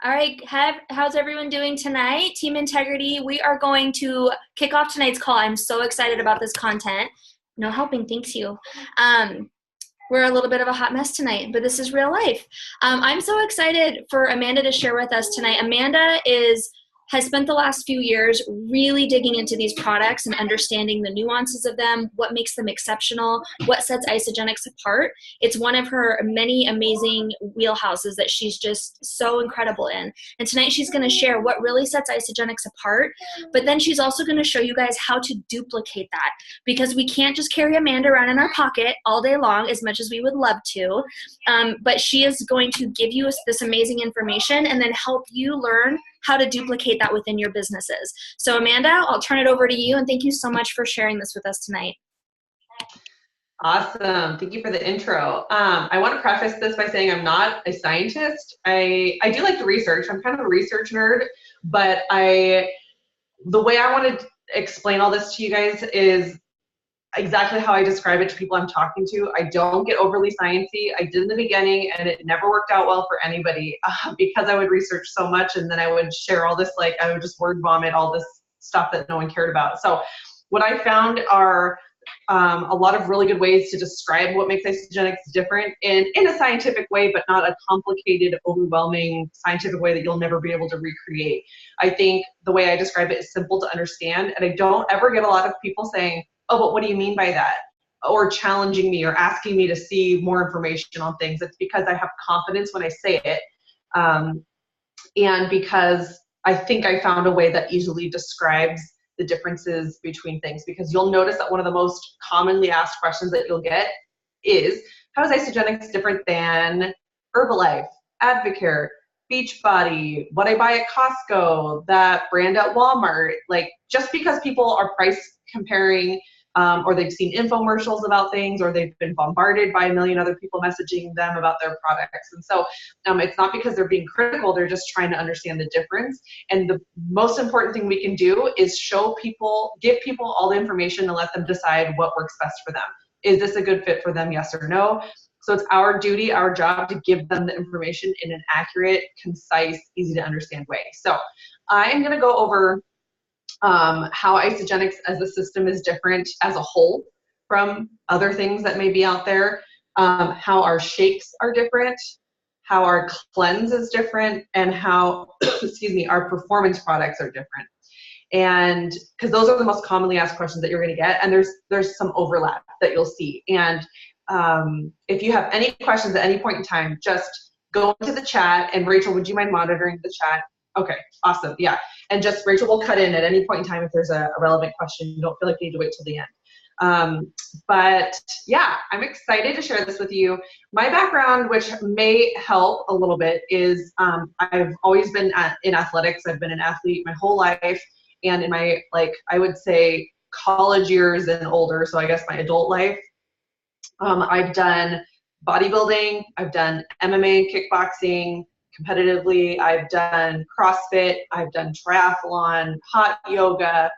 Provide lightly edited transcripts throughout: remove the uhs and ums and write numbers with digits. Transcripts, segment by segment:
All right, how's everyone doing tonight? Team Integrity, we are going to kick off tonight's call. I'm so excited about this content. No helping, thanks you. We're a little bit of a hot mess tonight, but this is real life. I'm so excited for Amanda to share with us tonight. Amanda has spent the last few years really digging into these products and understanding the nuances of them, what makes them exceptional, what sets Isagenix apart. It's one of her many amazing wheelhouses that she's just so incredible in. And tonight she's going to share what really sets Isagenix apart, but then she's also going to show you guys how to duplicate that, because we can't just carry Amanda around in our pocket all day long as much as we would love to. But she is going to give you this amazing information and then help you learn how to duplicate that within your businesses. So Amanda, I'll turn it over to you, and thank you so much for sharing this with us tonight. Awesome. Thank you for the intro. I want to preface this by saying I'm not a scientist. I do like to research. I'm kind of a research nerd, but the way I want to explain all this to you guys is exactly how I describe it to people I'm talking to. I don't get overly sciencey. I did in the beginning, and it never worked out well for anybody because I would research so much, and then I would share all this, like I would just word vomit all this stuff that no one cared about. So what I found are a lot of really good ways to describe what makes Isagenix different in a scientific way, but not a complicated, overwhelming scientific way that you'll never be able to recreate. I think the way I describe it is simple to understand, and I don't ever get a lot of people saying, oh, but what do you mean by that? Or challenging me or asking me to see more information on things. It's because I have confidence when I say it. And because I think I found a way that easily describes the differences between things. Because you'll notice that one of the most commonly asked questions that you'll get is, how is Isagenix different than Herbalife, Advocare, Beachbody, what I buy at Costco, that brand at Walmart? Like, just because people are price comparing, or they've seen infomercials about things, or they've been bombarded by a million other people messaging them about their products. And so it's not because they're being critical, they're just trying to understand the difference. And the most important thing we can do is show people, give people all the information and let them decide what works best for them. Is this a good fit for them, yes or no? So it's our duty, our job to give them the information in an accurate, concise, easy to understand way. So I'm gonna go over how Isagenix as a system is different as a whole from other things that may be out there, how our shakes are different, how our cleanse is different, and how, excuse me, our performance products are different. And because those are the most commonly asked questions that you're going to get, and there's some overlap that you'll see. And if you have any questions at any point in time, just go into the chat, and Rachel, would you mind monitoring the chat? Okay, awesome, yeah. And just Rachel will cut in at any point in time if there's a relevant question. You don't feel like you need to wait till the end. But yeah, I'm excited to share this with you. My background, which may help a little bit, is I've always been in athletics. I've been an athlete my whole life, and in my, like, I would say college years and older, so I guess my adult life, I've done bodybuilding, I've done MMA, kickboxing, competitively, I've done CrossFit, I've done triathlon, hot yoga,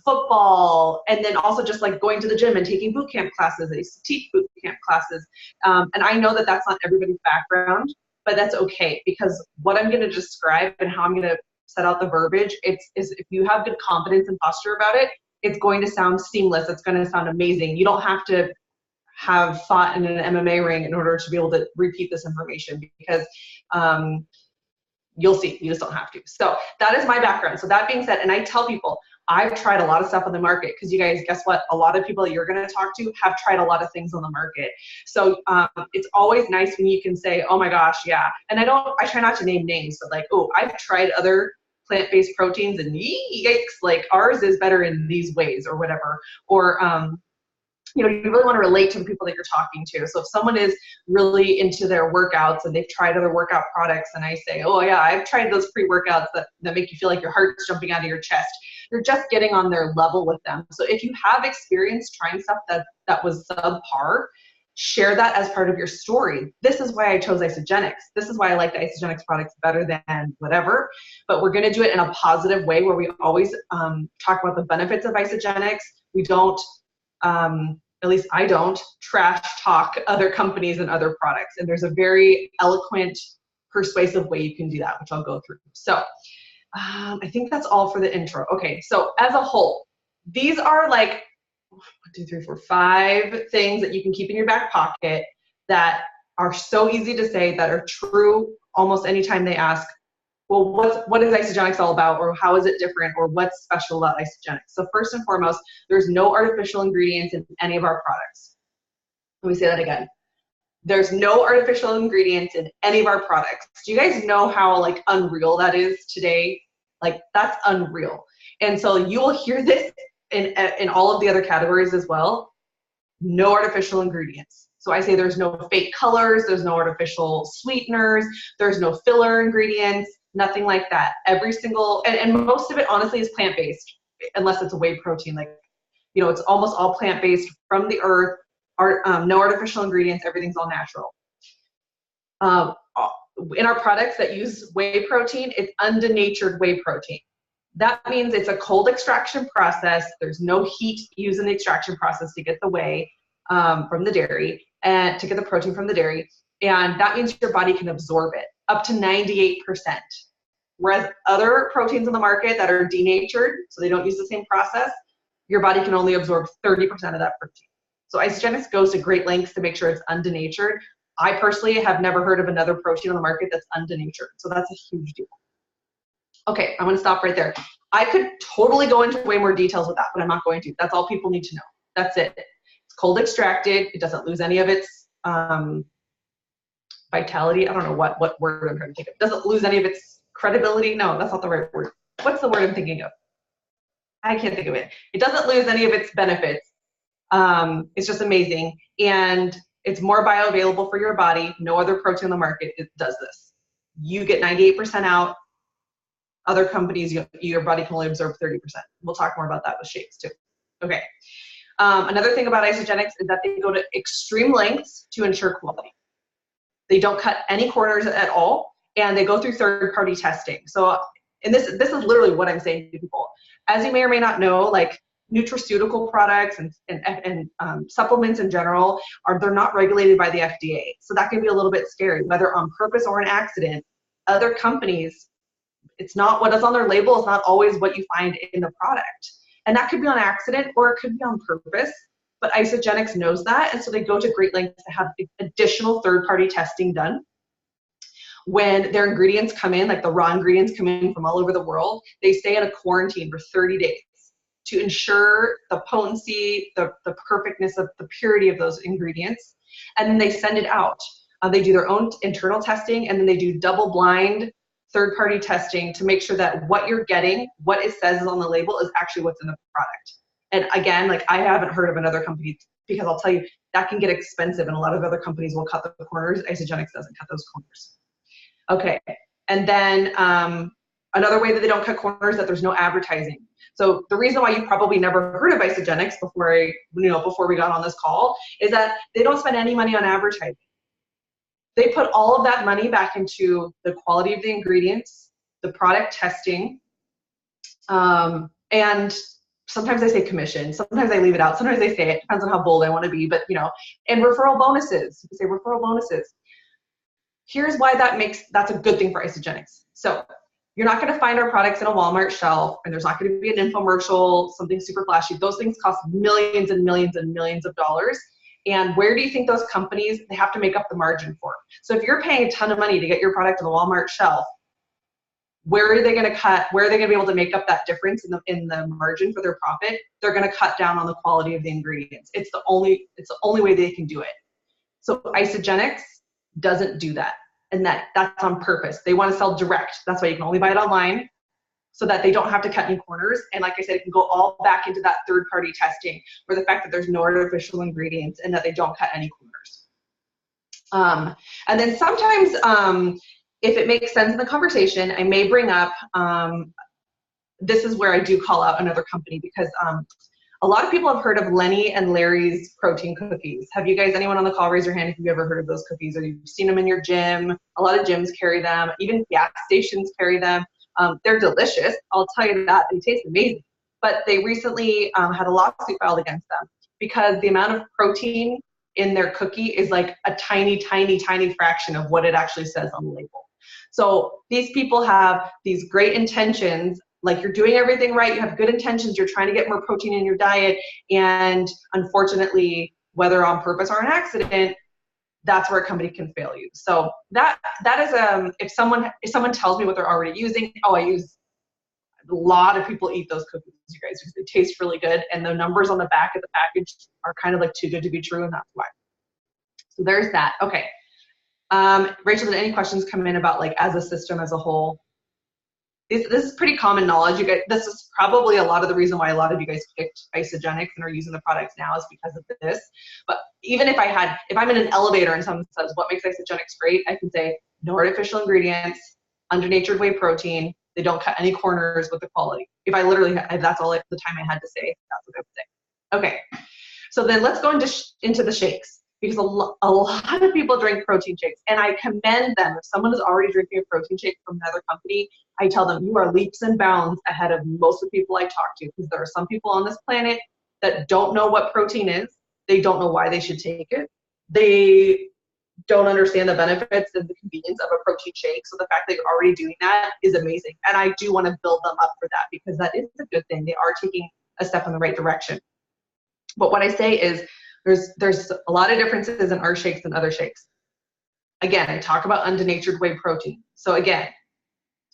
football, and then also just like going to the gym and taking boot camp classes. I used to teach boot camp classes. And I know that that's not everybody's background, but that's okay, because what I'm going to describe and how I'm going to set out the verbiage, is if you have good confidence and posture about it, it's going to sound seamless. It's going to sound amazing. You don't have to have fought in an MMA ring in order to be able to repeat this information, because you'll see, you just don't have to. So that is my background. So that being said, and I tell people, I've tried a lot of stuff on the market, because you guys, guess what? A lot of people that you're going to talk to have tried a lot of things on the market. So it's always nice when you can say, oh my gosh, yeah. And I try not to name names, but like, oh, I've tried other plant-based proteins and yikes, like ours is better in these ways or whatever. Or, you know, you really want to relate to the people that you're talking to. So if someone is really into their workouts and they've tried other workout products, and I say, oh yeah, I've tried those pre-workouts that make you feel like your heart's jumping out of your chest, you're just getting on their level with them. So if you have experience trying stuff that was subpar, share that as part of your story. This is why I chose Isagenix. This is why I like the Isagenix products better than whatever. But we're going to do it in a positive way, where we always talk about the benefits of Isagenix. We don't, at least I don't, trash talk other companies and other products. And there's a very eloquent persuasive way you can do that, which I'll go through. So I think that's all for the intro. Okay, so as a whole, these are like 1, 2, 3, 4, 5 things that you can keep in your back pocket that are so easy to say, that are true almost anytime they ask, well, what is Isagenix all about, or how is it different, or what's special about Isagenix? So first and foremost, there's no artificial ingredients in any of our products. Let me say that again. There's no artificial ingredients in any of our products. Do you guys know how like unreal that is today? Like that's unreal. And so you will hear this in all of the other categories as well. No artificial ingredients. So I say there's no fake colors, there's no artificial sweeteners, there's no filler ingredients, nothing like that. Every single, and most of it honestly is plant-based, unless it's a whey protein. Like, you know, it's almost all plant-based from the earth, no artificial ingredients, everything's all natural. In our products that use whey protein, it's undenatured whey protein. That means it's a cold extraction process. There's no heat used in the extraction process to get the whey from the dairy and to get the protein from the dairy. And that means your body can absorb it up to 98%. Whereas other proteins in the market that are denatured, so they don't use the same process, your body can only absorb 30% of that protein. So Isagenix goes to great lengths to make sure it's undenatured. I personally have never heard of another protein on the market that's undenatured. So that's a huge deal. Okay, I'm gonna stop right there. I could totally go into way more details with that, but I'm not going to. That's all people need to know. That's it. It's cold extracted. It doesn't lose any of its vitality. I don't know what word I'm trying to think of. It doesn't lose any of its credibility. No, that's not the right word. What's the word I'm thinking of? I can't think of it. It doesn't lose any of its benefits. It's just amazing. And it's more bioavailable for your body. No other protein on the market does this. You get 98% out. Other companies, your body can only absorb 30%. We'll talk more about that with shakes too. Okay. Another thing about Isagenix is that they go to extreme lengths to ensure quality. They don't cut any corners at all, and they go through third-party testing. So, and this is literally what I'm saying to people. As you may or may not know, like nutraceutical products and supplements in general, they're not regulated by the FDA. So that can be a little bit scary, whether on purpose or an accident. Other companies, it's not what is on their label, it's not always what you find in the product. And that could be on accident or it could be on purpose, but Isagenix knows that, and so they go to great lengths to have additional third-party testing done. When their ingredients come in, like the raw ingredients come in from all over the world, they stay in a quarantine for 30 days to ensure the potency, the perfectness of the purity of those ingredients, and then they send it out. They do their own internal testing, and then they do double-blind third-party testing to make sure that what you're getting, what it says on the label, is actually what's in the product. And again, like I haven't heard of another company, because I'll tell you, that can get expensive, and a lot of other companies will cut the corners. Isagenix doesn't cut those corners. Okay, and then another way that they don't cut corners is that there's no advertising. So the reason why you probably never heard of Isagenix before we got on this call is that they don't spend any money on advertising. They put all of that money back into the quality of the ingredients, the product testing, and sometimes I say commission, sometimes I leave it out, sometimes I say it, depends on how bold I want to be, but and referral bonuses. You say referral bonuses. Here's why that's a good thing for Isagenix. So you're not going to find our products in a Walmart shelf, and there's not going to be an infomercial, something super flashy. Those things cost millions and millions and millions of dollars. And where do you think those companies, they have to make up the margin for? So if you're paying a ton of money to get your product to the Walmart shelf, where are they going to cut? Where are they going to be able to make up that difference in the margin for their profit? They're going to cut down on the quality of the ingredients. It's the only way they can do it. So Isagenix doesn't do that, and that's on purpose. They want to sell direct. That's why you can only buy it online, so that they don't have to cut any corners. And like I said, it can go all back into that third-party testing, or the fact that there's no artificial ingredients and that they don't cut any corners. And then sometimes, if it makes sense in the conversation, I may bring up, this is where I do call out another company, because a lot of people have heard of Lenny and Larry's protein cookies. Have you guys, anyone on the call, raise your hand if you've ever heard of those cookies, or you've seen them in your gym. A lot of gyms carry them, even gas stations carry them. They're delicious, I'll tell you that. They taste amazing. But they recently had a lawsuit filed against them because the amount of protein in their cookie is like a tiny, tiny, tiny fraction of what it actually says on the label. So these people have these great intentions, like you're doing everything right, you have good intentions, you're trying to get more protein in your diet, and unfortunately, whether on purpose or an accident, that's where a company can fail you. So that is if someone tells me what they're already using, oh, I use, a lot of people eat those cookies, you guys, because they taste really good, and the numbers on the back of the package are kind of like too good to be true, and that's why. So there's that. Okay. Rachel, did any questions come in about like as a system as a whole? This is pretty common knowledge. You guys, this is probably a lot of the reason why a lot of you guys picked Isagenix and are using the products now is because of this. But even if I'm in an elevator and someone says, what makes Isagenix great? I can say, no artificial ingredients, under natured whey protein, they don't cut any corners with the quality. If I literally, that's all the time I had to say, that's what I would say. Okay, so then let's go into the shakes. Because a lot of people drink protein shakes, and I commend them. If someone is already drinking a protein shake from another company, I tell them you are leaps and bounds ahead of most of the people I talk to, because there are some people on this planet that don't know what protein is. They don't know why they should take it. They don't understand the benefits and the convenience of a protein shake. So the fact that you're already doing that is amazing. And I do want to build them up for that, because that is a good thing. They are taking a step in the right direction. But what I say is, there's a lot of differences in our shakes than other shakes. Again, I talk about undenatured whey protein. So again,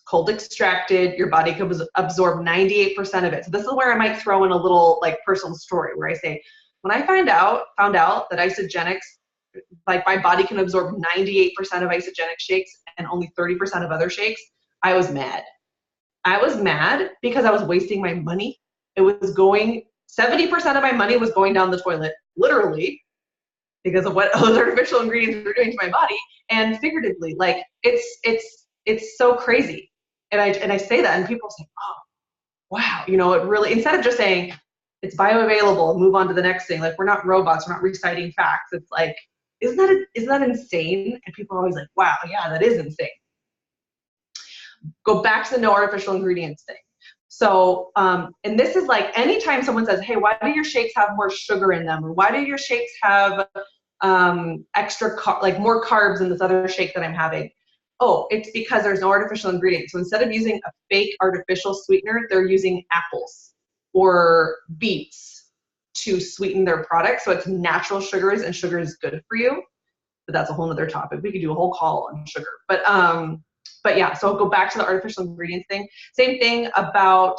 cold extracted, your body could absorb 98% of it. So this is where I might throw in a little like personal story where I say, when I found out that Isagenix, like my body can absorb 98% of Isagenix shakes and only 30% of other shakes, I was mad. I was mad because I was wasting my money. It was going, 70% of my money was going down the toilet, literally, because of what those artificial ingredients were doing to my body, and figuratively, like it's so crazy. And I say that, and people say, oh, wow, you know, it really, instead of just saying it's bioavailable and move on to the next thing, like we're not robots, we're not reciting facts. It's like, isn't that insane? And people are always like, wow, yeah, that is insane. Go back to the no artificial ingredients thing. So, and this is like, anytime someone says, hey, why do your shakes have more sugar in them? Or why do your shakes have like more carbs in this other shake that I'm having? Oh, it's because there's no artificial ingredients. So instead of using a fake artificial sweetener, they're using apples or beets to sweeten their product. So it's natural sugars, and sugar is good for you. But that's a whole nother topic. We could do a whole call on sugar. But yeah, so I'll go back to the artificial ingredients thing. Same thing about,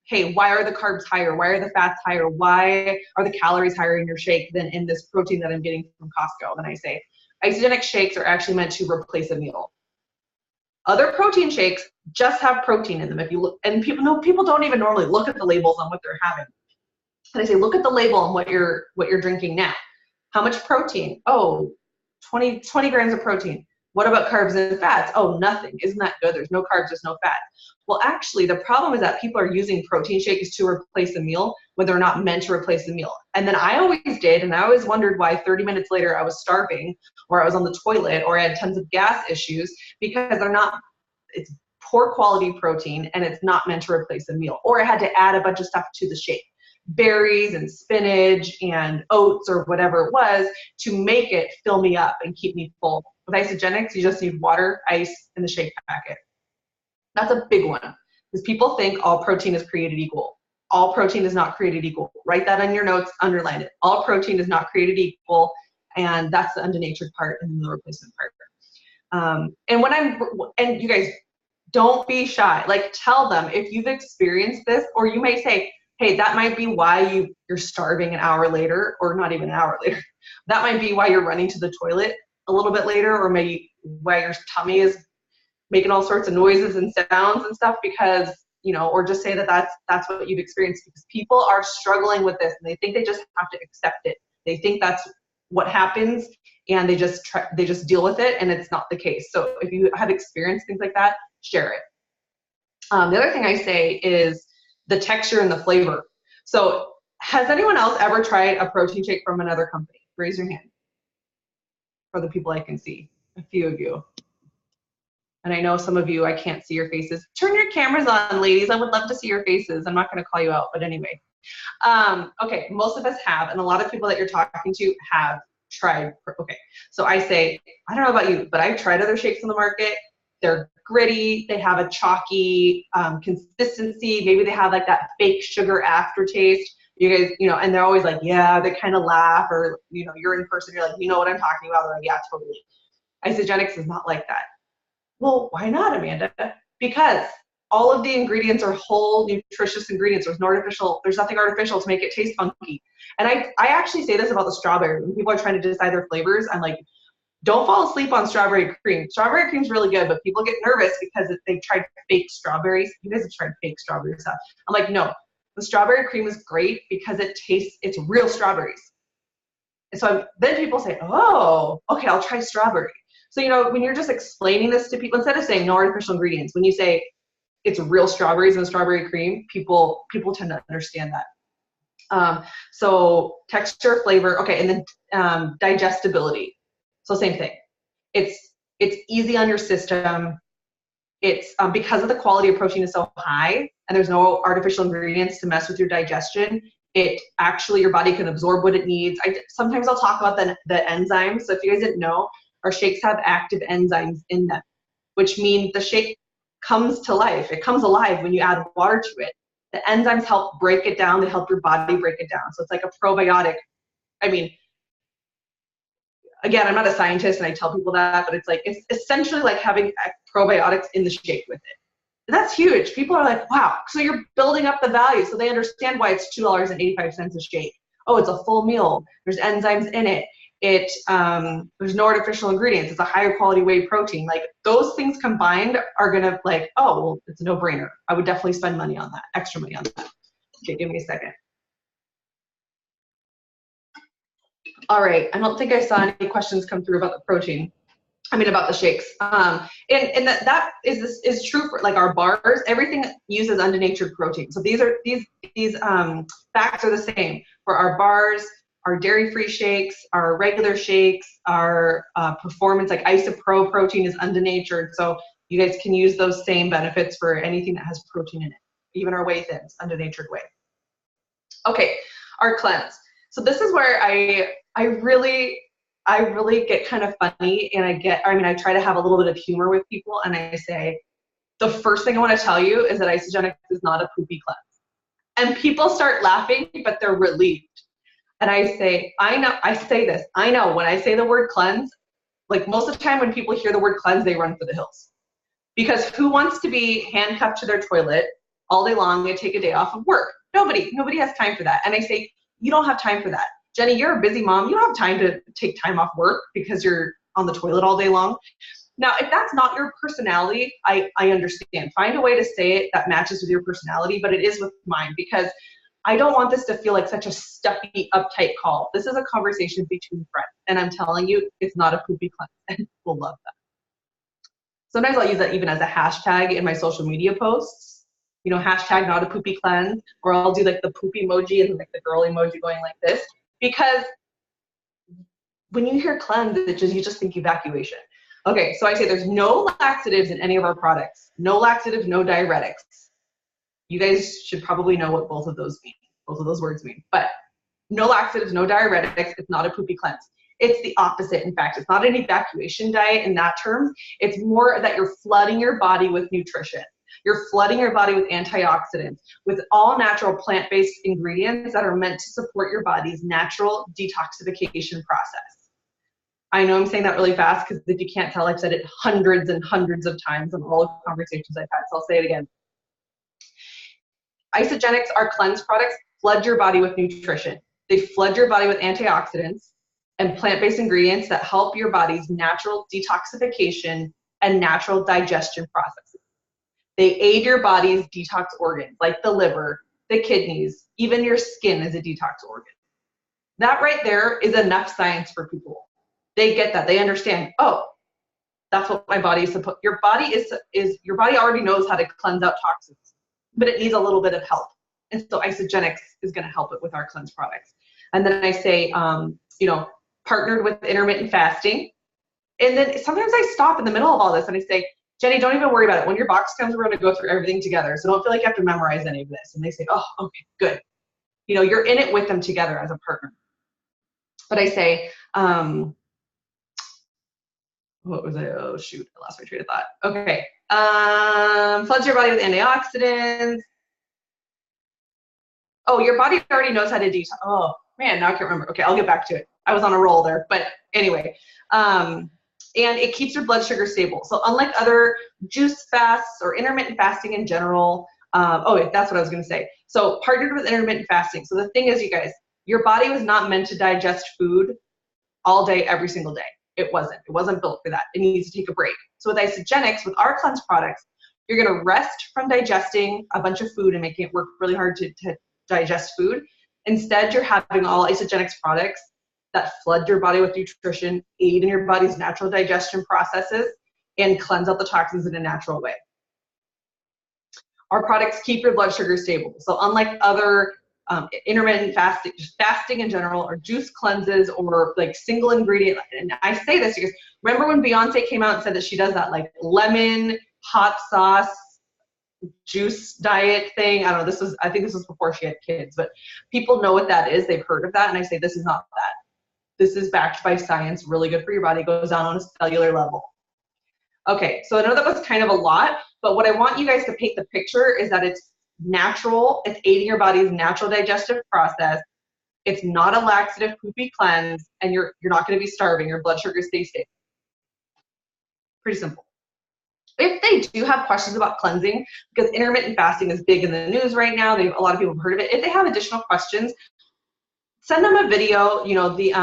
hey, why are the carbs higher? Why are the fats higher? Why are the calories higher in your shake than in this protein that I'm getting from Costco? And I say, Isagenix shakes are actually meant to replace a meal. Other protein shakes just have protein in them. If you look, and people don't even normally look at the labels on what they're having. And I say, look at the label on what you're drinking now. How much protein? Oh, 20 grams of protein. What about carbs and fats? Oh, nothing. Isn't that good? There's no carbs, there's no fat. Well, actually, the problem is that people are using protein shakes to replace a meal when they're not meant to replace a meal. And then I always did, and I always wondered why 30 minutes later I was starving, or I was on the toilet, or I had tons of gas issues, because it's poor quality protein, and it's not meant to replace a meal. Or I had to add a bunch of stuff to the shake. Berries and spinach and oats or whatever it was to make it fill me up and keep me full. With Isagenix, you just need water, ice, and the shake packet. That's a big one, because people think all protein is created equal. All protein is not created equal. Write that on your notes, underline it. All protein is not created equal, and that's the undenatured part and the replacement part. And you guys, don't be shy. Like, tell them if you've experienced this, or you may say, hey, that might be why you're starving an hour later, or not even an hour later. That might be why you're running to the toilet a little bit later, or maybe why your tummy is making all sorts of noises and sounds and stuff, because, you know, or just say that that's what you've experienced, because people are struggling with this and they think they just have to accept it. They think that's what happens, and they just deal with it, and it's not the case. So if you have experienced things like that, share it. The other thing I say is the texture and the flavor. So has anyone else ever tried a protein shake from another company? Raise your hand. For the people I can see, a few of you. And I know some of you, I can't see your faces. Turn your cameras on, ladies. I would love to see your faces. I'm not gonna call you out, but anyway. Okay, most of us have, and a lot of people that you're talking to have tried. Okay. So I say, I don't know about you, but I've tried other shakes on the market. They're gritty. They have a chalky consistency. Maybe they have like that fake sugar aftertaste. You guys, and they're always like, yeah, they kind of laugh, or, you're in person, you're like, you know what I'm talking about? They're like, yeah, totally. Isagenix is not like that. Well, why not, Amanda? Because all of the ingredients are whole, nutritious ingredients. There's nothing artificial to make it taste funky. And I actually say this about the strawberry. When people are trying to decide their flavors, I'm like, don't fall asleep on strawberry cream. Strawberry cream's really good, but people get nervous because they've tried fake strawberries. You guys have tried fake strawberry stuff. I'm like, no, the strawberry cream is great because it's real strawberries. And so then people say, oh, okay, I'll try strawberry. So, when you're just explaining this to people, instead of saying no artificial ingredients, when you say it's real strawberries and strawberry cream, people tend to understand that. So texture, flavor, okay, and then digestibility. So same thing. It's easy on your system. It's because of the quality of protein is so high and there's no artificial ingredients to mess with your digestion. It actually, your body can absorb what it needs. Sometimes I'll talk about the enzymes. So if you guys didn't know, our shakes have active enzymes in them, which means the shake comes to life. It comes alive when you add water to it. The enzymes help break it down. They help your body break it down. So it's like a probiotic. I mean, again, I'm not a scientist and I tell people that, but it's essentially like having probiotics in the shake with it. And that's huge. People are like, wow, so you're building up the value. So they understand why it's $2.85 a shake. Oh, it's a full meal. There's enzymes in it. There's no artificial ingredients. It's a higher quality whey protein. Like those things combined are gonna like, oh, well, it's a no-brainer. I would definitely spend money on that, extra money on that. Okay, give me a second. All right, I don't think I saw any questions come through about the protein. About the shakes. And that is true for like our bars. Everything uses undenatured protein. So these facts are the same for our bars, our dairy-free shakes, our regular shakes, our performance, like isopro protein is undenatured. So you guys can use those same benefits for anything that has protein in it. Even our whey thins, undenatured whey. Okay, our cleanse. So this is where I really get kind of funny, and I try to have a little bit of humor with people, and I say, the first thing I want to tell you is that Isagenix is not a poopy cleanse. And people start laughing, but they're relieved. And I say, I know when I say the word cleanse, like most of the time when people hear the word cleanse, they run for the hills. Because who wants to be handcuffed to their toilet all day long and take a day off of work? Nobody has time for that. And I say, you don't have time for that. Jenny, you're a busy mom. You don't have time to take time off work because you're on the toilet all day long. Now, if that's not your personality, I understand. Find a way to say it that matches with your personality, but it is with mine because I don't want this to feel like such a stuffy, uptight call. This is a conversation between friends, and I'm telling you, it's not a poopy cleanse, and we'll love that. Sometimes I'll use that even as a hashtag in my social media posts. Hashtag not a poopy cleanse, or I'll do like the poop emoji and like the girl emoji going like this. Because when you hear cleanse, you just think evacuation. Okay, so I say there's no laxatives in any of our products. No laxatives, no diuretics. You guys should probably know what both of those mean. Both of those words mean. But no laxatives, no diuretics. It's not a poopy cleanse. It's the opposite, in fact. It's not an evacuation diet in that term. It's more that you're flooding your body with nutrition. You're flooding your body with antioxidants, with all natural plant-based ingredients that are meant to support your body's natural detoxification process. I know I'm saying that really fast because if you can't tell, I've said it hundreds and hundreds of times in all the conversations I've had, so I'll say it again. Isagenix, our cleanse products, flood your body with nutrition. They flood your body with antioxidants and plant-based ingredients that help your body's natural detoxification and natural digestion processes. They aid your body's detox organs, like the liver, the kidneys, even your skin is a detox organ. That right there is enough science for people. They get that. They understand, oh, that's what my body is supposed. Your body your body already knows how to cleanse out toxins, but it needs a little bit of help. And so Isagenix is going to help it with our cleanse products. And then I say, partnered with intermittent fasting. And then sometimes I stop in the middle of all this and I say, Jenny, don't even worry about it. When your box comes, we're going to go through everything together. So don't feel like you have to memorize any of this. And they say, oh, okay, good. You're in it with them together as a partner. But I say, What was I? Oh shoot, I lost my train of thought. Okay. Floods your body with antioxidants. Oh, your body already knows how to detox. Oh man, now I can't remember. Okay, I'll get back to it. I was on a roll there, but anyway. And it keeps your blood sugar stable. So unlike other juice fasts or intermittent fasting in general, that's what I was going to say. So partnered with intermittent fasting. So the thing is, you guys, your body was not meant to digest food all day, every single day. It wasn't built for that. It needs to take a break. So with Isagenix, with our cleanse products, you're going to rest from digesting a bunch of food and making it work really hard to digest food. Instead, you're having all Isagenix products that flood your body with nutrition, aid in your body's natural digestion processes, and cleanse out the toxins in a natural way. Our products keep your blood sugar stable. So unlike other intermittent fasting in general, or juice cleanses, or like single ingredient, and I say this because remember when Beyonce came out and said that she does that like lemon hot sauce juice diet thing? I don't know, I think this was before she had kids, but people know what that is. They've heard of that, and I say this is not that. This is backed by science, really good for your body, goes down on a cellular level. Okay, so I know that was kind of a lot, but what I want you guys to paint the picture is that it's natural, it's aiding your body's natural digestive process, it's not a laxative poopy cleanse, and you're not going to be starving, your blood sugar stays stable. Pretty simple. If they do have questions about cleansing, because intermittent fasting is big in the news right now, a lot of people have heard of it. If they have additional questions, send them a video. You know, the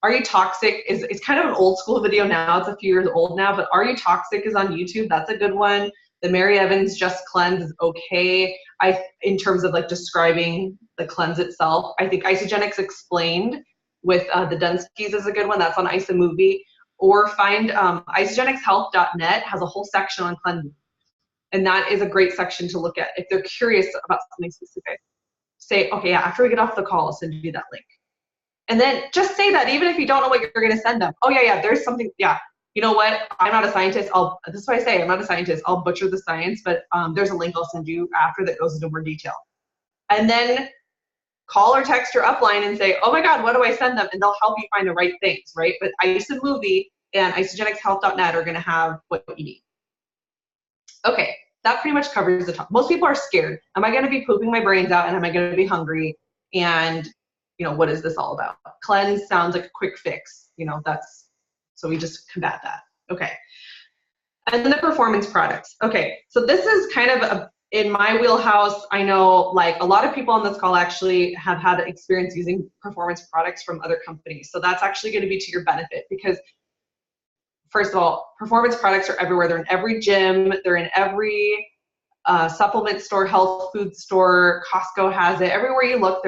Are You Toxic is kind of an old school video now. It's a few years old now, but Are You Toxic is on YouTube. That's a good one. The Mary Evans Just Cleanse is okay. In terms of like describing the cleanse itself, I think Isagenix Explained with the Dunskys is a good one. That's on iSaMovie. Or find isagenixhealth.net has a whole section on cleansing. And that is a great section to look at if they're curious about something specific. Say, okay, yeah, after we get off the call, I'll send you that link. And then just say that even if you don't know what you're going to send them. Oh, yeah, there's something, yeah. You know what? I'm not a scientist. This is what I say. I'm not a scientist. I'll butcher the science, but there's a link I'll send you after that goes into more detail. And then call or text your upline and say, oh my God, what do I send them? And they'll help you find the right things, right? But iSaMovie and isagenixhealth.net are going to have what you need. Okay, that pretty much covers the top. Most people are scared. Am I going to be pooping my brains out, and am I going to be hungry? And, you know, what is this all about? Cleanse sounds like a quick fix. You know, so we just combat that. Okay. And then the performance products. Okay, so this is kind of in my wheelhouse. I know like a lot of people on this call actually have had experience using performance products from other companies. So that's actually going to be to your benefit, because first of all, performance products are everywhere. They're in every gym. They're in every supplement store, health food store. Costco has it. Everywhere you look,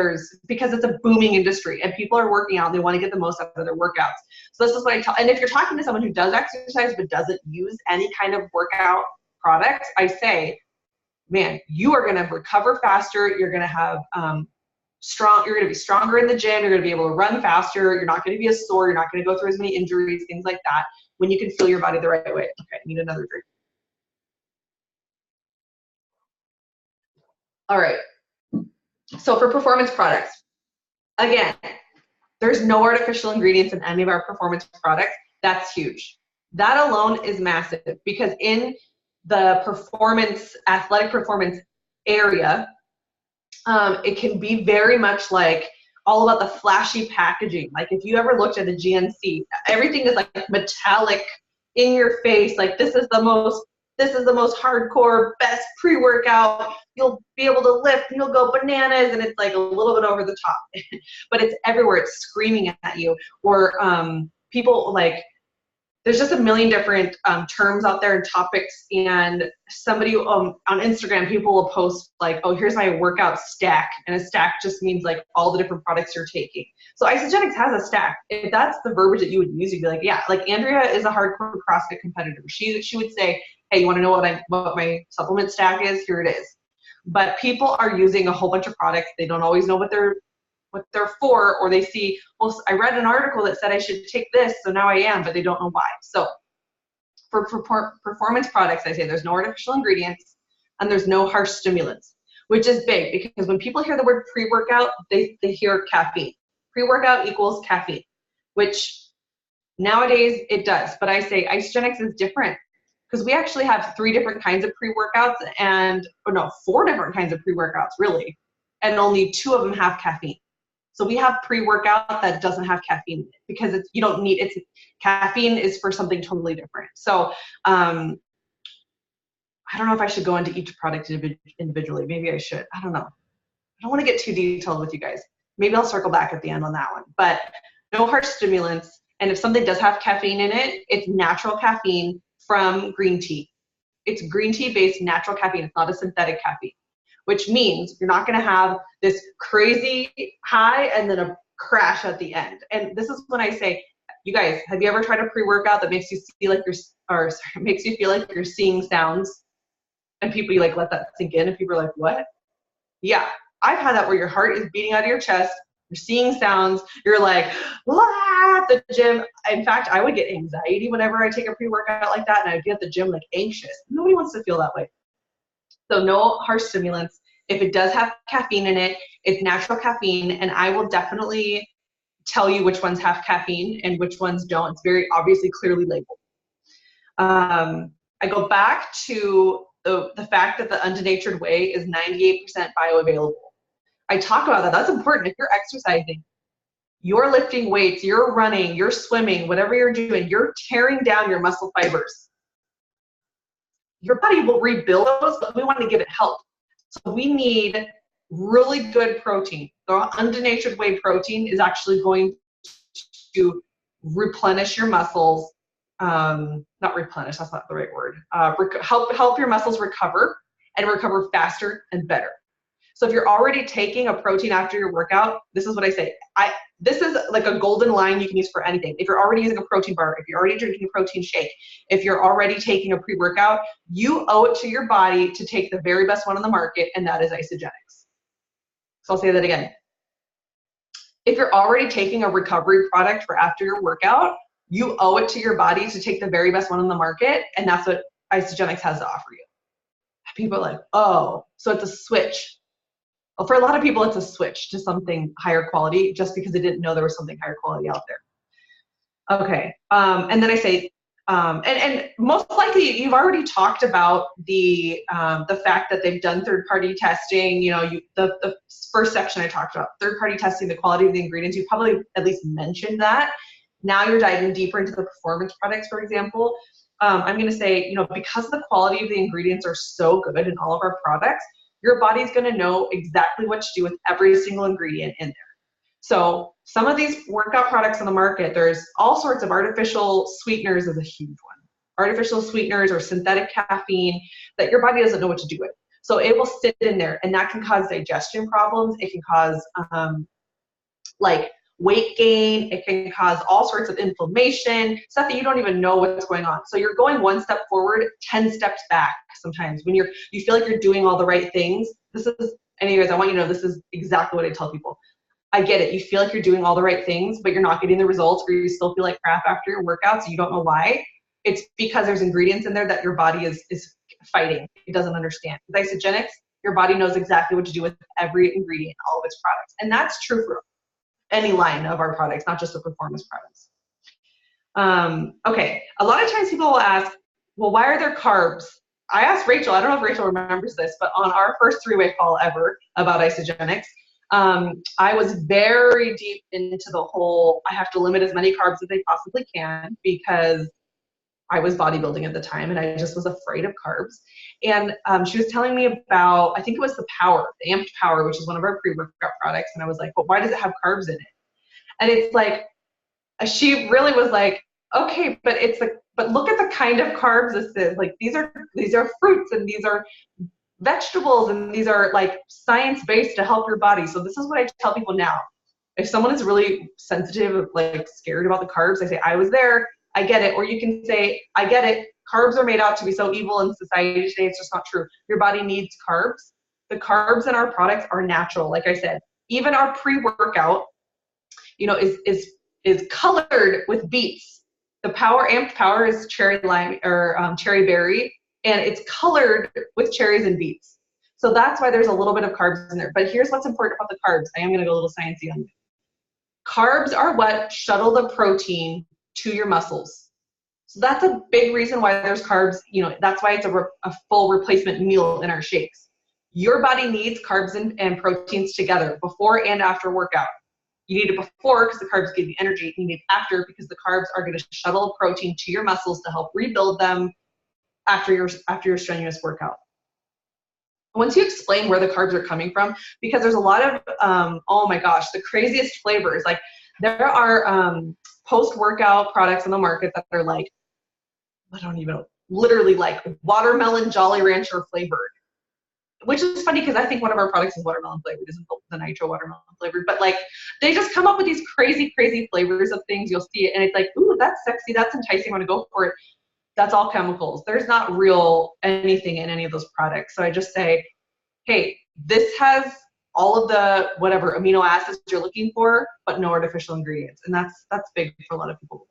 because it's a booming industry and people are working out. They want to get the most out of their workouts. So this is what I tell. And if you're talking to someone who does exercise but doesn't use any kind of workout products, I say, man, you are going to recover faster. You're going to have you're going to be stronger in the gym. You're going to be able to run faster. You're not going to be as sore. You're not going to go through as many injuries, things like that, when you can feel your body the right way. Okay, I need another drink. All right. So for performance products, again, there's no artificial ingredients in any of our performance products. That's huge. That alone is massive, because in the athletic performance area, it can be very much like all about the flashy packaging. Like if you ever looked at a GNC, everything is like metallic, in your face. Like this is the most hardcore, best pre-workout. You'll be able to lift and you'll go bananas, and it's like a little bit over the top, but it's everywhere. It's screaming at you. Or people like, there's just a million different terms out there and topics, and somebody on Instagram, people will post like, oh, here's my workout stack, and a stack just means like all the different products you're taking. So Isagenix has a stack. If that's the verbiage that you would use, you'd be like, yeah, like Andrea is a hardcore CrossFit competitor. She would say, hey, you want to know what my supplement stack is? Here it is. But people are using a whole bunch of products. They don't always know what they're for, or they see, well, I read an article that said I should take this, so now I am, but they don't know why. So for performance products, I say there's no artificial ingredients and there's no harsh stimulants, which is big, because when people hear the word pre-workout, they hear caffeine. Pre-workout equals caffeine. which nowadays it does. But I say Isagenix is different because we actually have 3 different kinds of pre-workouts no, 4 different kinds of pre-workouts really, and only 2 of them have caffeine. So we have pre-workout that doesn't have caffeine in it because caffeine is for something totally different. So I don't know if I should go into each product individually. Maybe I should. I don't know. I don't want to get too detailed with you guys. Maybe I'll circle back at the end on that one. But no harsh stimulants. And if something does have caffeine in it, it's natural caffeine from green tea. It's green tea based natural caffeine. It's not a synthetic caffeine, which means you're not going to have this crazy high and then a crash at the end. And this is when I say, you guys, have you ever tried a pre-workout that makes you feel like you're seeing sounds? And people, you like let that sink in, and people are like, what? Yeah, I've had that where your heart is beating out of your chest, you're seeing sounds, you're like, ah, at the gym. In fact, I would get anxiety whenever I take a pre-workout like that, and I'd be at the gym like anxious. Nobody wants to feel that way. So no harsh stimulants. If it does have caffeine in it, it's natural caffeine, and I will definitely tell you which ones have caffeine and which ones don't. It's very obviously clearly labeled. I go back to the fact that the undenatured whey is 98% bioavailable. I talk about that. That's important. If you're exercising, you're lifting weights, you're running, you're swimming, whatever you're doing, you're tearing down your muscle fibers. Your body will rebuild those, but we want to give it help. So we need really good protein. The undenatured whey protein is actually going to replenish your muscles. Not replenish, that's not the right word. Help your muscles recover and recover faster and better. So if you're already taking a protein after your workout, this is what I say. This is like a golden line you can use for anything. If you're already using a protein bar, if you're already drinking a protein shake, if you're already taking a pre-workout, you owe it to your body to take the very best one on the market, and that is Isagenix. So I'll say that again. If you're already taking a recovery product for after your workout, you owe it to your body to take the very best one on the market, and that's what Isagenix has to offer you. People are like, oh, so it's a switch. Well, for a lot of people, it's a switch to something higher quality just because they didn't know there was something higher quality out there. Okay, and then I say, and most likely you've already talked about the fact that they've done third-party testing. You know, the first section I talked about, third-party testing, the quality of the ingredients. You probably at least mentioned that. Now you're diving deeper into the performance products, for example. I'm going to say, you know, because the quality of the ingredients are so good in all of our products, your body's going to know exactly what to do with every single ingredient in there. So some of these workout products on the market, there's all sorts of artificial sweeteners is a huge one. Artificial sweeteners or synthetic caffeine that your body doesn't know what to do with. So it will sit in there, and that can cause digestion problems. It can cause like weight gain. It can cause all sorts of inflammation, stuff that you don't even know what's going on. So you're going one step forward, 10 steps back sometimes when you feel like you're doing all the right things. Anyways, I want you to know this is exactly what I tell people. I get it. You feel like you're doing all the right things, but you're not getting the results, or you still feel like crap after your workouts. So you don't know why. It's because there's ingredients in there that your body is fighting. It doesn't understand. With Isagenix, your body knows exactly what to do with every ingredient in all of its products. And that's true for any line of our products, not just the performance products. Okay, a lot of times people will ask, well, why are there carbs? I asked Rachel, I don't know if Rachel remembers this, but on our first 3-way call ever about Isagenix, I was very deep into the whole, I have to limit as many carbs as I possibly can because I was bodybuilding at the time and I just was afraid of carbs. And she was telling me about, I think it was the Amped Power, which is one of our pre-workout products. And I was like, but why does it have carbs in it? And it's like, she really was like, okay, but it's like, but look at the kind of carbs this is. Like these are fruits and these are vegetables and these are like science-based to help your body. So this is what I tell people now. If someone is really sensitive, like scared about the carbs, I say, I was there. I get it. Or you can say, I get it. Carbs are made out to be so evil in society today. It's just not true. Your body needs carbs. The carbs in our products are natural. Like I said, even our pre-workout, you know, is colored with beets. The Amped Power is cherry lime or cherry berry, and it's colored with cherries and beets. So that's why there's a little bit of carbs in there. But here's what's important about the carbs. I am going to go a little sciencey on you. Carbs are what shuttle the protein to your muscles. So that's a big reason why there's carbs. That's why it's a full replacement meal in our shakes. Your body needs carbs and proteins together before and after workout. You need it before because the carbs give you energy. You need it after because the carbs are going to shuttle protein to your muscles to help rebuild them after your strenuous workout. Once you explain where the carbs are coming from, because there's a lot of, oh my gosh, the craziest flavors. Like there are post-workout products on the market that are like, I don't even know, literally like watermelon Jolly Rancher flavored, which is funny because I think one of our products is watermelon flavored, isn't the nitro watermelon flavored, but like they just come up with these crazy, crazy flavors of things. You'll see it and it's like, ooh, that's sexy, that's enticing, I want to go for it. That's all chemicals. There's not real anything in any of those products. So I just say, hey, this has all of the whatever amino acids you're looking for, but no artificial ingredients. And that's big for a lot of people.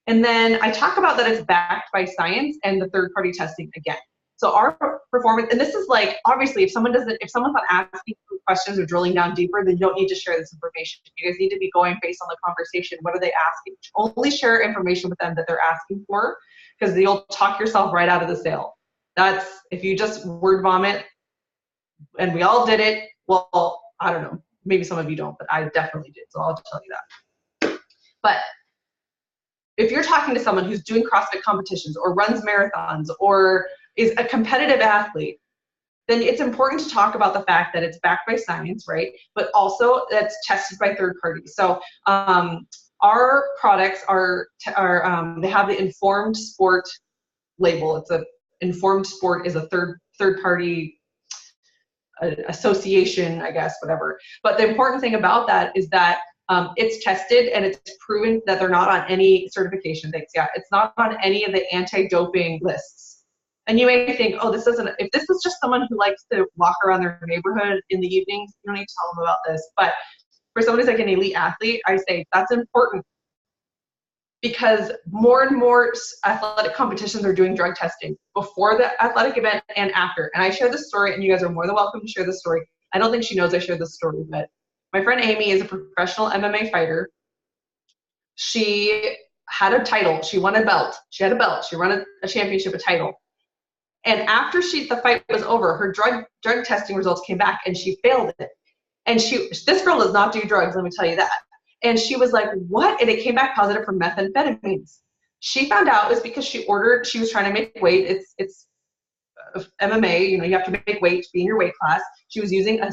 And then I talk about that it's backed by science and the third-party testing again. So our performance, and this is like, obviously, if someone's not asking questions or drilling down deeper, then you don't need to share this information. You guys need to be going based on the conversation. What are they asking? Only share information with them that they're asking for, because you'll talk yourself right out of the sale. That's, if you just word vomit, and we all did it, well, I don't know, maybe some of you don't, but I definitely did, so I'll tell you that. But if you're talking to someone who's doing CrossFit competitions or runs marathons or is a competitive athlete, then it's important to talk about the fact that it's backed by science, right? But also that's tested by third parties. So our products they have the Informed Sport label. It's Informed Sport is a third party association, I guess, whatever. But the important thing about that is that it's tested and it's proven that they're not on any certification things. Yeah, it's not on any of the anti-doping lists. And you may think, oh, if this is just someone who likes to walk around their neighborhood in the evenings, you don't need to tell them about this. But for someone who's like an elite athlete, I say that's important, because more and more athletic competitions are doing drug testing before the athletic event and after. And I share this story, and you guys are more than welcome to share this story. I don't think she knows I shared this story, but my friend Amy is a professional MMA fighter. She had a title. She won a belt. She had a belt. She won a championship, a title. And after the fight was over, her drug testing results came back, and she failed it. And this girl does not do drugs, let me tell you that. And she was like, what? And it came back positive for methamphetamines. She found out it was because she was trying to make weight. It's MMA, you have to make weight to be in your weight class. She was using a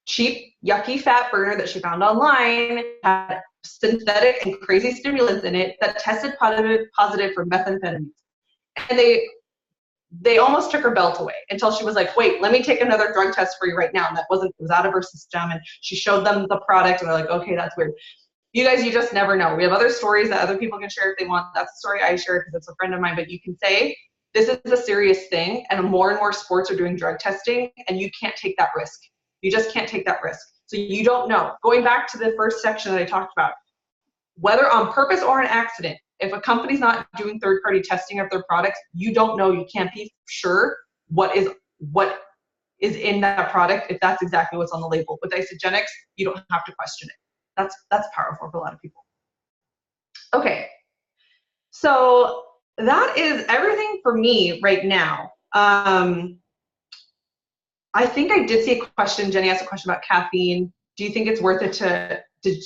cheap, yucky fat burner that she found online, had synthetic and crazy stimulants in it that tested positive for methamphetamines. And they almost took her belt away until she was like, wait, let me take another drug test for you right now. And it was out of her system. And she showed them the product and they're like, okay, that's weird. You guys, you just never know. We have other stories that other people can share if they want. That's the story I shared because it's a friend of mine, but you can say, this is a serious thing. And more sports are doing drug testing, and you can't take that risk. You just can't take that risk. So you don't know. Going back to the first section that I talked about, whether on purpose or an accident, if a company's not doing third-party testing of their products, you don't know. You can't be sure what is in that product if that's exactly what's on the label. With Isagenix, you don't have to question it. That's powerful for a lot of people. Okay, so that is everything for me right now. I think I did see a question. Jenny asked a question about caffeine. Do you think it's worth it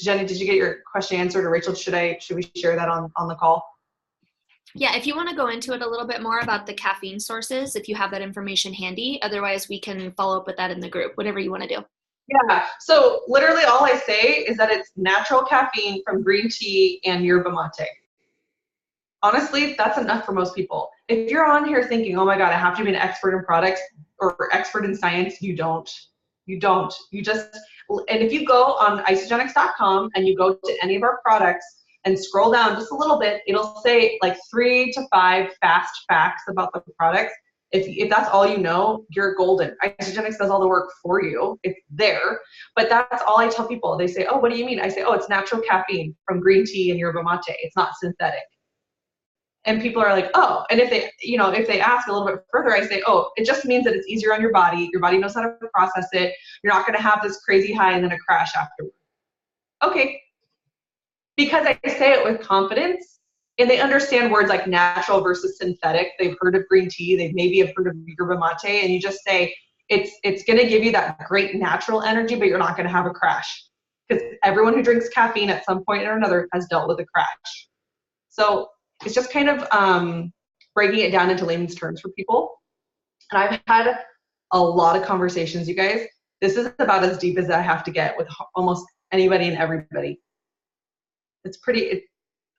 Jenny, did you get your question answered, or Rachel, should we share that on the call? Yeah, if you want to go into it a little bit more about the caffeine sources, if you have that information handy. Otherwise, we can follow up with that in the group, whatever you want to do. Yeah, so literally all I say is that it's natural caffeine from green tea and yerba mate. Honestly, that's enough for most people. If you're on here thinking, oh my God, I have to be an expert in products or expert in science, you don't. You just, and if you go on isagenix.com and you go to any of our products and scroll down just a little bit, it'll say like 3 to 5 fast facts about the products. If that's all you know, you're golden. Isagenix does all the work for you. It's there. But that's all I tell people. They say, oh, what do you mean? I say, oh, it's natural caffeine from green tea and yerba mate. It's not synthetic. And people are like, oh, and if they ask a little bit further, I say, oh, it just means that it's easier on your body. Your body knows how to process it. You're not going to have this crazy high and then a crash afterwards. okay. Because I say it with confidence and they understand words like natural versus synthetic. They've heard of green tea. They maybe have heard of yerba mate. And you just say, it's going to give you that great natural energy, but you're not going to have a crash. Because everyone who drinks caffeine at some point or another has dealt with a crash. So it's just kind of breaking it down into layman's terms for people. And I've had a lot of conversations, you guys. This is about as deep as I have to get with almost anybody and everybody.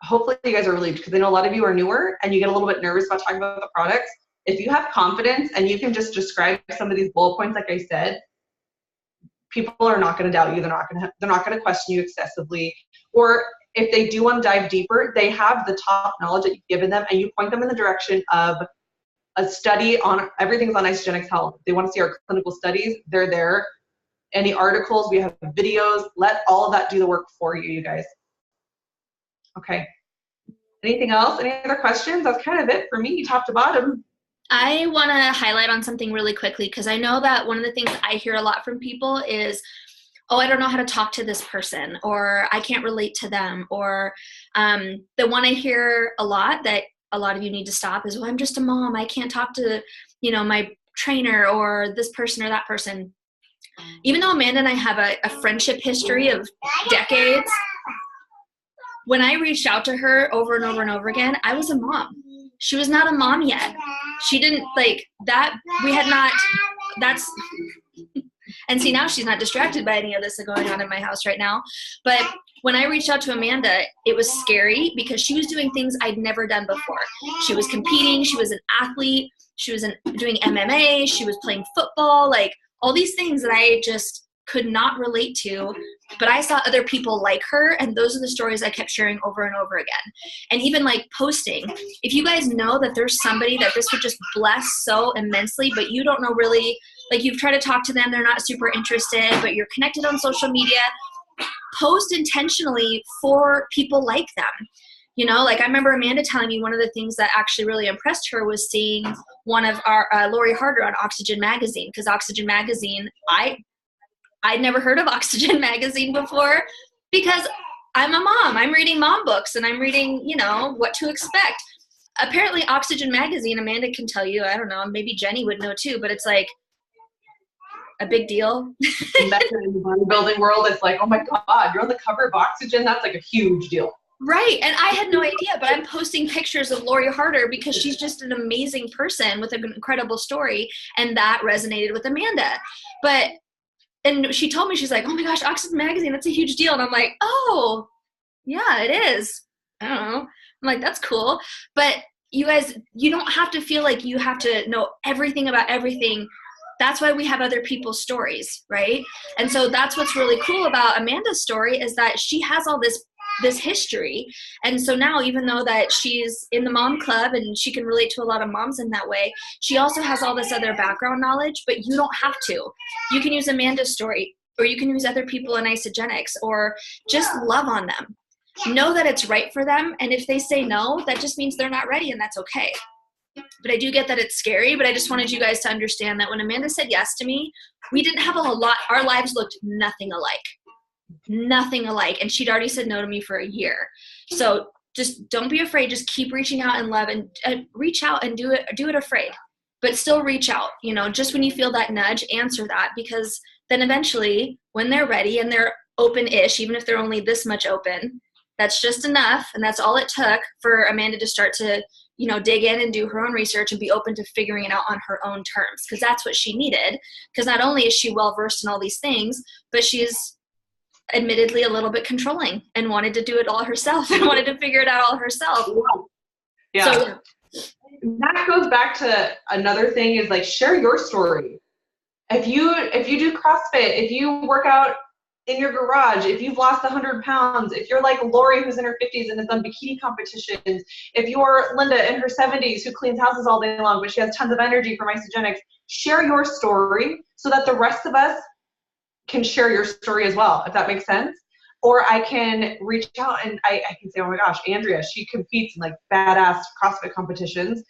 Hopefully you guys are relieved, because I know a lot of you are newer and you get a little bit nervous about talking about the products. If you have confidence and you can just describe some of these bullet points, like I said, people are not going to doubt you. They're not going to question you excessively. Or if they do want to dive deeper, they have the top knowledge that you've given them, and you point them in the direction of a study on everything's on Isagenix Health. If they want to see our clinical studies, they're there. Any articles, we have videos. Let all of that do the work for you, you guys. Okay. Anything else? Any other questions? That's kind of it for me, top to bottom. I want to highlight on something really quickly, because I know that one of the things I hear a lot from people is, oh, I don't know how to talk to this person, or I can't relate to them, or the one I hear a lot that a lot of you need to stop is, well, I'm just a mom. I can't talk to, my trainer or this person or that person. Even though Amanda and I have a friendship history of decades, when I reached out to her over and over and over again, I was a mom. She was not a mom yet. She didn't like that. We had not, and see, now she's not distracted by any of this going on in my house right now. But when I reached out to Amanda, it was scary because she was doing things I'd never done before. She was competing. She was an athlete. She was doing MMA. She was playing football, like all these things that I just could not relate to. But I saw other people like her, and those are the stories I kept sharing over and over again. And even like posting, if you guys know that there's somebody that this would just bless so immensely, but you don't know really, like you've tried to talk to them, they're not super interested, but you're connected on social media, post intentionally for people like them. Like I remember Amanda telling me one of the things that actually really impressed her was seeing one of our Lori Harder on Oxygen Magazine, because Oxygen Magazine, I'd never heard of Oxygen Magazine before, because I'm a mom. I'm reading mom books and I'm reading, what to expect. Apparently Oxygen Magazine, Amanda can tell you, I don't know, maybe Jenny would know too, but it's like a big deal. In the bodybuilding world, it's like, oh my God, you're on the cover of Oxygen. That's like a huge deal. Right. And I had no idea, but I'm posting pictures of Lori Harder because she's just an amazing person with an incredible story. And that resonated with Amanda. And she told me, she's like, oh my gosh, Oxygen Magazine, that's a huge deal. And I'm like, oh, yeah, it is. I don't know. I'm like, that's cool. But you guys, you don't have to feel like you have to know everything about everything. That's why we have other people's stories, right? And so that's what's really cool about Amanda's story, is that she has all this history. And so now, even though that she's in the mom club and she can relate to a lot of moms in that way, she also has all this other background knowledge, but you don't have to. You can use Amanda's story, or you can use other people in Isagenix, or just love on them. Know that it's right for them. And if they say no, that just means they're not ready, and that's okay. But I do get that it's scary, but I just wanted you guys to understand that when Amanda said yes to me, we didn't have a lot, our lives looked nothing alike. And she'd already said no to me for a year. So just don't be afraid. Just keep reaching out and love, and reach out and do it afraid, but still reach out. Just when you feel that nudge, answer that, because then eventually when they're ready and they're open-ish, even if they're only this much open, that's just enough. And that's all it took for Amanda to start to, dig in and do her own research and be open to figuring it out on her own terms. Because that's what she needed. Because not only is she well-versed in all these things, but she's admittedly a little bit controlling and wanted to do it all herself and wanted to figure it out all herself. Yeah. So, that goes back to another thing, is like, share your story. If you do CrossFit, if you work out in your garage, if you've lost 100 pounds, if you're like Lori, who's in her 50s and has done bikini competitions, if you're Linda in her 70s who cleans houses all day long, but she has tons of energy from Isagenix, share your story so that the rest of us can share your story as well, if that makes sense. Or I can reach out and I can say, oh my gosh, Andrea, she competes in like badass CrossFit competitions,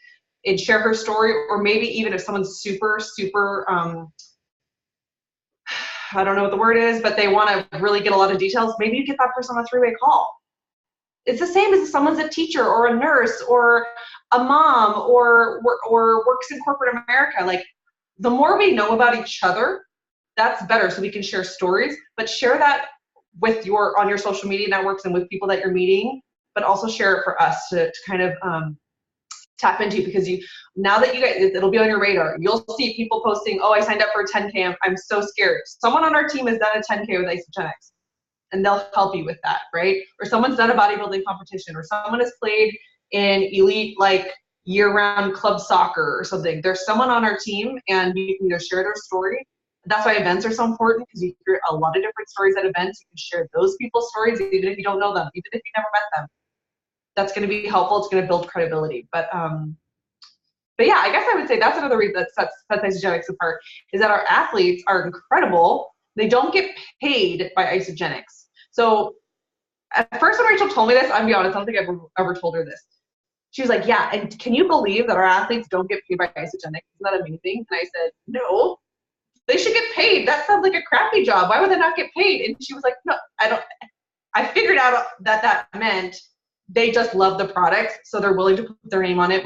and share her story. Or maybe even if someone's super, super I don't know what the word is, but they want to really get a lot of details, maybe you get that person on a 3-way call. It's the same as if someone's a teacher or a nurse or a mom or works in corporate America. Like, the more we know about each other, that's better, so we can share stories, but share that with on your social media networks and with people that you're meeting, but also share it for us to kind of tap into, because now that you guys, it'll be on your radar. You'll see people posting, oh, I signed up for a 10K. I'm so scared. Someone on our team has done a 10K with Isagenix, and they'll help you with that, right? Or someone's done a bodybuilding competition, or someone has played in elite, like, year-round club soccer or something. There's someone on our team, and you can either share their story. That's why events are so important, because you hear a lot of different stories at events. You can share those people's stories, even if you don't know them, even if you never met them. That's going to be helpful. It's going to build credibility. But yeah, I guess I would say that's another reason that sets Isagenix apart, is that our athletes are incredible. They don't get paid by Isagenix. So at first when Rachel told me this, I'm be honest, I don't think I've ever told her this. She was like, yeah, and can you believe that our athletes don't get paid by Isagenix? Isn't that amazing? And I said, no, they should get paid. That sounds like a crappy job. Why would they not get paid? And she was like, no, I don't. I figured out that meant they just love the products, so they're willing to put their name on it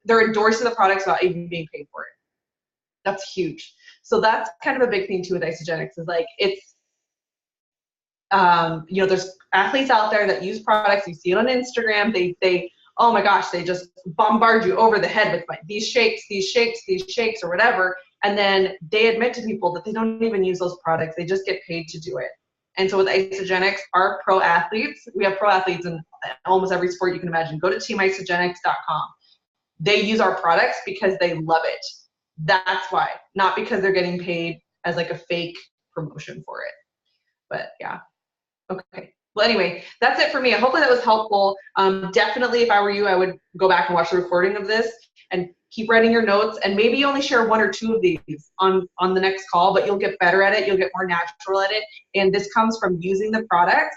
they're endorsing the products without even being paid for it. That's huge. So that's kind of a big thing too with Isagenix, is like, it's, there's athletes out there that use products. You see it on Instagram. They oh my gosh, they just bombard you over the head with these shakes, or whatever. And then they admit to people that they don't even use those products. They just get paid to do it. And so with Isagenix, our pro athletes, we have pro athletes in almost every sport you can imagine. Go to teamisagenix.com. They use our products because they love it. That's why, not because they're getting paid as like a fake promotion for it. But yeah, okay. Well, anyway, that's it for me. Hopefully that was helpful. Definitely, if I were you, I would go back and watch the recording of this and keep writing your notes, and maybe you only share 1 or 2 of these on the next call, but you'll get better at it. You'll get more natural at it. And this comes from using the products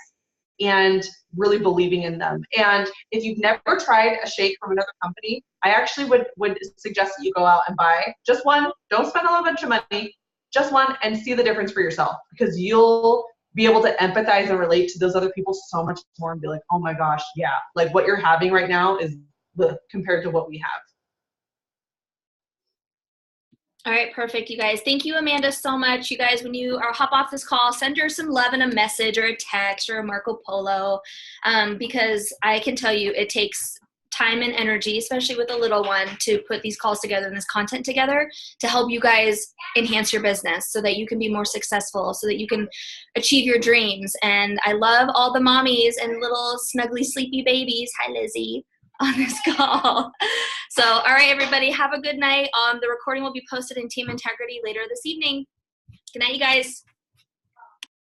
and really believing in them. And if you've never tried a shake from another company, I actually would suggest that you go out and buy just one. Don't spend a whole bunch of money, just one, and see the difference for yourself, because you'll be able to empathize and relate to those other people so much more and be like, oh my gosh, yeah, like what you're having right now is compared to what we have. All right, perfect, you guys. Thank you, Amanda, so much. You guys, when you hop off this call, send her some love in a message or a text or a Marco Polo, because I can tell you it takes time and energy, especially with a little one, to put these calls together and this content together to help you guys enhance your business so that you can be more successful, so that you can achieve your dreams. And I love all the mommies and little snuggly sleepy babies. Hi, Lizzie. On this call. So, all right, everybody, have a good night. The recording will be posted in Team Integrity later this evening. Good night, you guys.